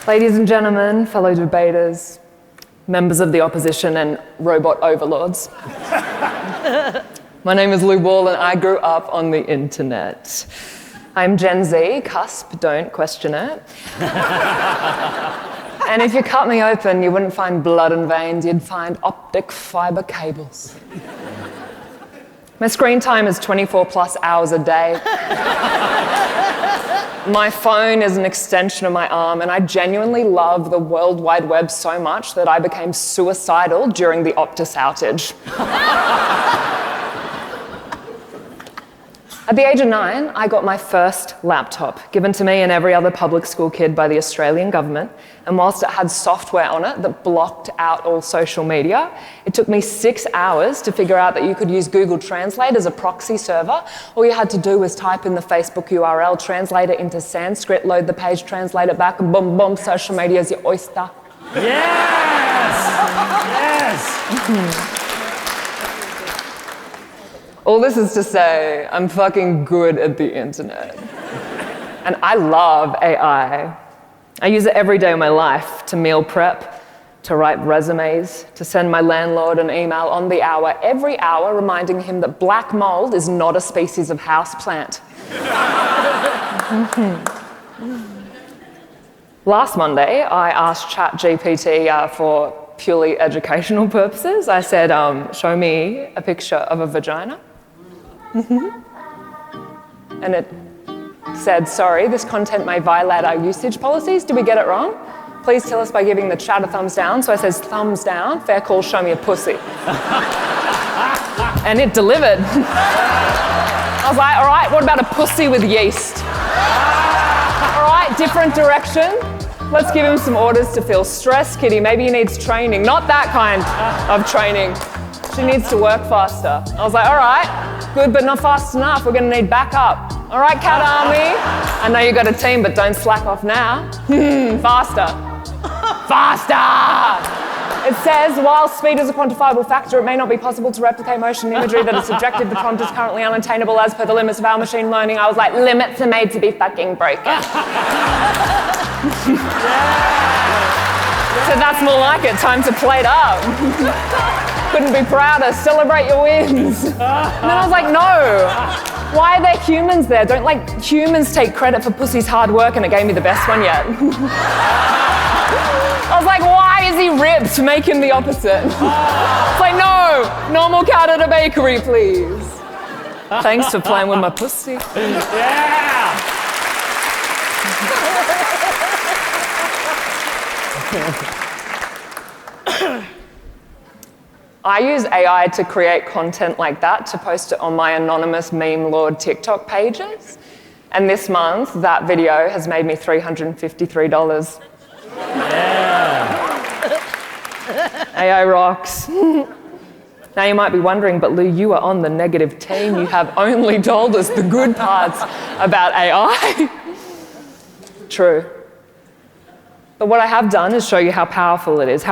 Ladies and gentlemen, fellow debaters, members of the opposition and robot overlords. My name is Lou Ball and I grew up on the internet. I'm Gen Z, cusp, don't question it. And if you cut me open, you wouldn't find blood and veins, you'd find optic fibre cables. My screen time is 24 plus hours a day. My phone is an extension of my arm, and I genuinely love the World Wide Web so much that I became suicidal during the Optus outage. At the age of 9, I got my first laptop, given to me and every other public school kid by the Australian government, and whilst it had software on it that blocked out all social media, it took me 6 hours to figure out that you could use Google Translate as a proxy server. All you had to do was type in the Facebook URL, translate it into Sanskrit, load the page, translate it back, and boom, boom, social media is your oyster. Yes! Yes! All this is to say, I'm fucking good at the internet. And I love AI. I use it every day of my life to meal prep, to write resumes, to send my landlord an email on the hour, every hour, reminding him that black mold is not a species of houseplant. Last Monday, I asked ChatGPT for purely educational purposes. I said, show me a picture of a vagina. And it said, sorry, this content may violate our usage policies. Did we get it wrong? Please tell us by giving the chat a thumbs down. So I says, thumbs down, fair call, show me a pussy. And it delivered. I was like, all right, what about a pussy with yeast? All right, different direction. Let's give him some orders to feel stress, kitty. Maybe he needs training. Not that kind of training. She needs to work faster. I was like, all right, good, but not fast enough. We're gonna need backup. All right, Cat Army. I know you got a team, but don't slack off now. Faster. Faster! It says, while speed is a quantifiable factor, it may not be possible to replicate motion imagery that is subjective. The prompt is currently unattainable as per the limits of our machine learning. I was like, limits are made to be fucking broken. So that's more like it. Time to plate up. Couldn't be prouder. Celebrate your wins. And then I was like, no. Why are there humans there? Don't humans take credit for pussy's hard work, and it gave me the best one yet. I was like, why is he ripped? Make him the opposite. It's like, no, normal cat at a bakery, please. Thanks for playing with my pussy. Yeah! I use AI to create content like that, to post it on my anonymous meme lord TikTok pages. And this month, that video has made me $353. Yeah. AI rocks. Now you might be wondering, but Lou, you are on the negative team. You have only told us the good parts about AI. True. But what I have done is show you how powerful it is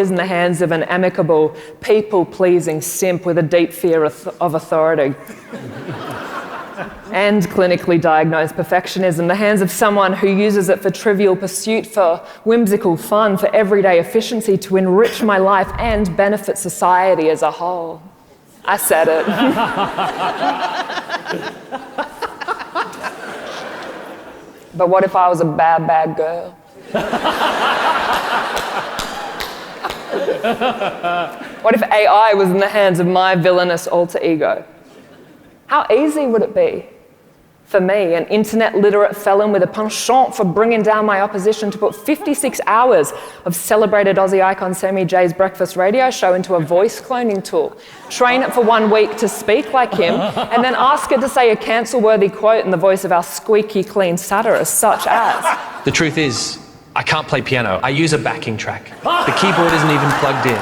in the hands of an amicable, people-pleasing simp with a deep fear of authority. And clinically diagnosed perfectionism, the hands of someone who uses it for trivial pursuit, for whimsical fun, for everyday efficiency, to enrich my life and benefit society as a whole. I said it. But what if I was a bad, bad girl? What if AI was in the hands of my villainous alter ego? How easy would it be for me, an internet-literate felon with a penchant for bringing down my opposition, to put 56 hours of celebrated Aussie icon Sammy J's breakfast radio show into a voice cloning tool, train it for 1 week to speak like him, and then ask it to say a cancel-worthy quote in the voice of our squeaky clean satirist, such as... The truth is, I can't play piano. I use a backing track. The keyboard isn't even plugged in.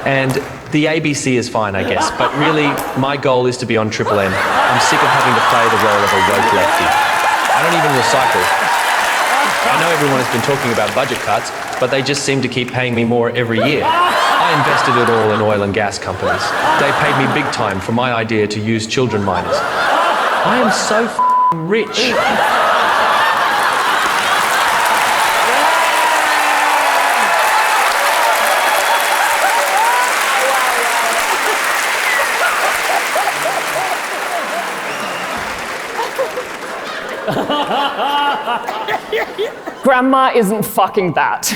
And the ABC is fine, I guess, but really, my goal is to be on Triple M. I'm sick of having to play the role of a woke lefty. I don't even recycle. I know everyone has been talking about budget cuts, but they just seem to keep paying me more every year. I invested it all in oil and gas companies. They paid me big time for my idea to use children minors. I am so rich. Grandma isn't fucking that.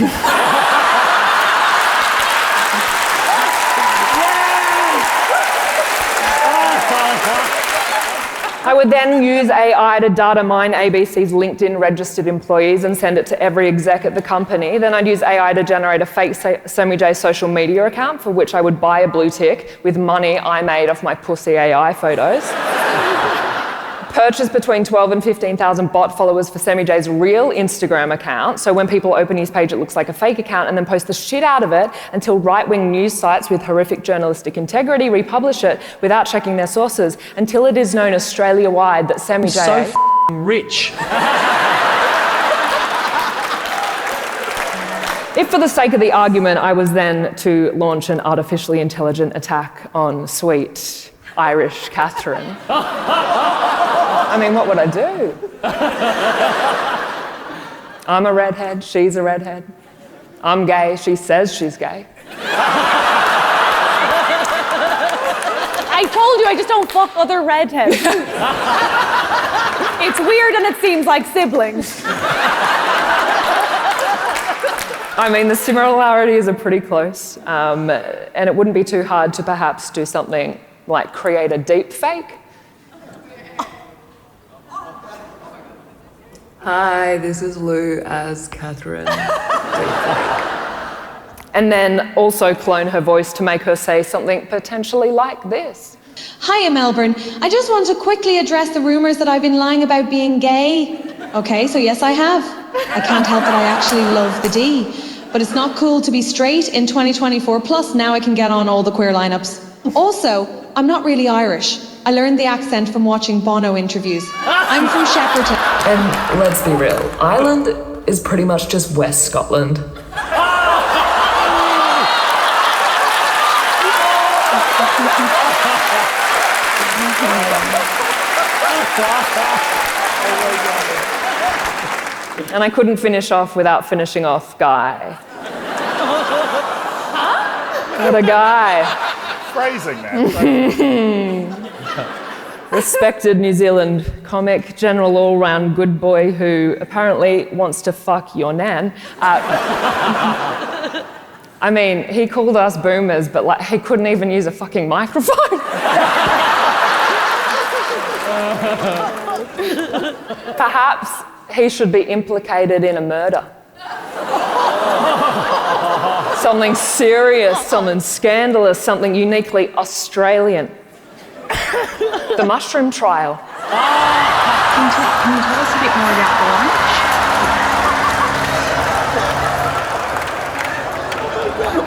I would then use AI to data mine ABC's LinkedIn registered employees and send it to every exec at the company. Then I'd use AI to generate a fake Sammy J social media account for which I would buy a blue tick with money I made off my pussy AI photos. Purchase between 12 and 15,000 bot followers for Sammy J's real Instagram account, so when people open his page it looks like a fake account, and then post the shit out of it until right-wing news sites with horrific journalistic integrity republish it without checking their sources, until it is known Australia-wide that Sammy J... So rich. If for the sake of the argument I was then to launch an artificially intelligent attack on sweet Irish Catherine, I mean, what would I do? I'm a redhead, she's a redhead. I'm gay, she says she's gay. I told you I just don't fuck other redheads. It's weird and it seems like siblings. I mean, the similarities are pretty close, and it wouldn't be too hard to perhaps do something like create a deep fake. Hi, this is Lou as Catherine. And then also clone her voice to make her say something potentially like this. Hiya, Melbourne. I just want to quickly address the rumours that I've been lying about being gay. Okay, so yes, I have. I can't help that I actually love the D. But it's not cool to be straight in 2024, plus now I can get on all the queer lineups. Also, I'm not really Irish. I learned the accent from watching Bono interviews. I'm from Shepperton. And let's be real, Ireland is pretty much just West Scotland. And I couldn't finish off without finishing off Guy. What a guy. Phrasing, man. Respected New Zealand comic, general all-round good boy who apparently wants to fuck your nan. I mean, he called us boomers, but like he couldn't even use a fucking microphone. Perhaps he should be implicated in a murder. Something serious, something scandalous, something uniquely Australian. The mushroom trial. Can you tell us a bit more about Bohart?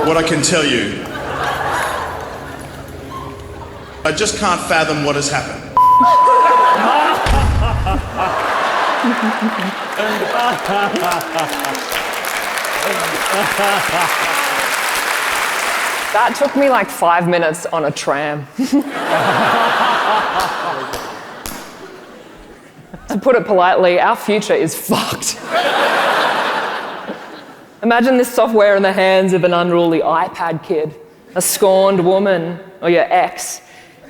What I can tell you, I just can't fathom what has happened. That took me like 5 minutes on a tram. To put it politely, our future is fucked. Imagine this software in the hands of an unruly iPad kid, a scorned woman, or your ex.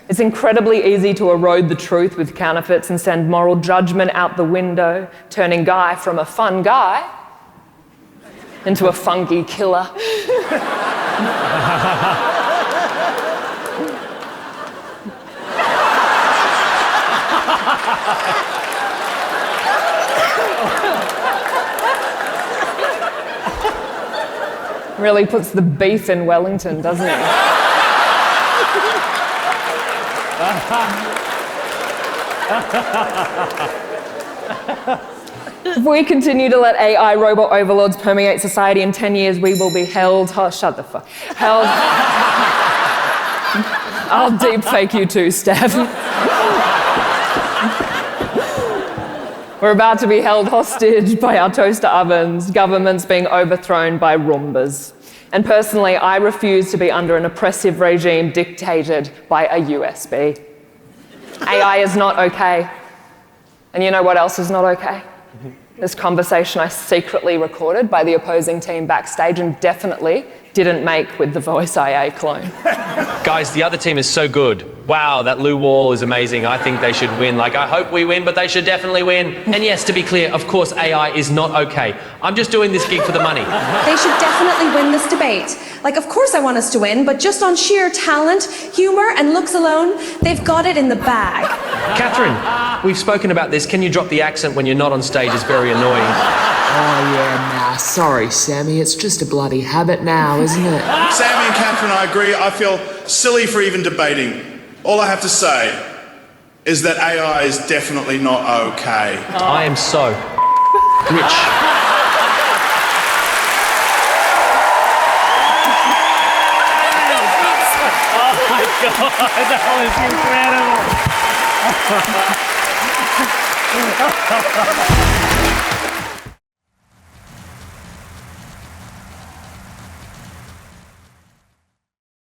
It's incredibly easy to erode the truth with counterfeits and send moral judgment out the window, turning Guy from a fun guy into a funky killer. Really puts the beef in Wellington, doesn't it? If we continue to let AI robot overlords permeate society, in 10 years we will be held... Oh, shut the fuck. Held... I'll deep fake you too, Steph. We're about to be held hostage by our toaster ovens, governments being overthrown by Roombas. And personally, I refuse to be under an oppressive regime dictated by a USB. AI is not okay. And you know what else is not okay? This conversation I secretly recorded by the opposing team backstage and definitely didn't make with the Voice IA clone. Guys, the other team is so good. Wow, that Lou Wall is amazing. I think they should win. Like, I hope we win, but they should definitely win. And yes, to be clear, of course AI is not okay. I'm just doing this gig for the money. They should definitely win this debate. Like, of course I want us to win, but just on sheer talent, humour and looks alone, they've got it in the bag. Catherine, we've spoken about this. Can you drop the accent when you're not on stage? It's very annoying. Oh yeah, nah, sorry Sammy, it's just a bloody habit now, isn't it? Sammy and Catherine, I agree. I feel silly for even debating. All I have to say is that AI is definitely not okay. I am so rich. Oh my God, that was incredible.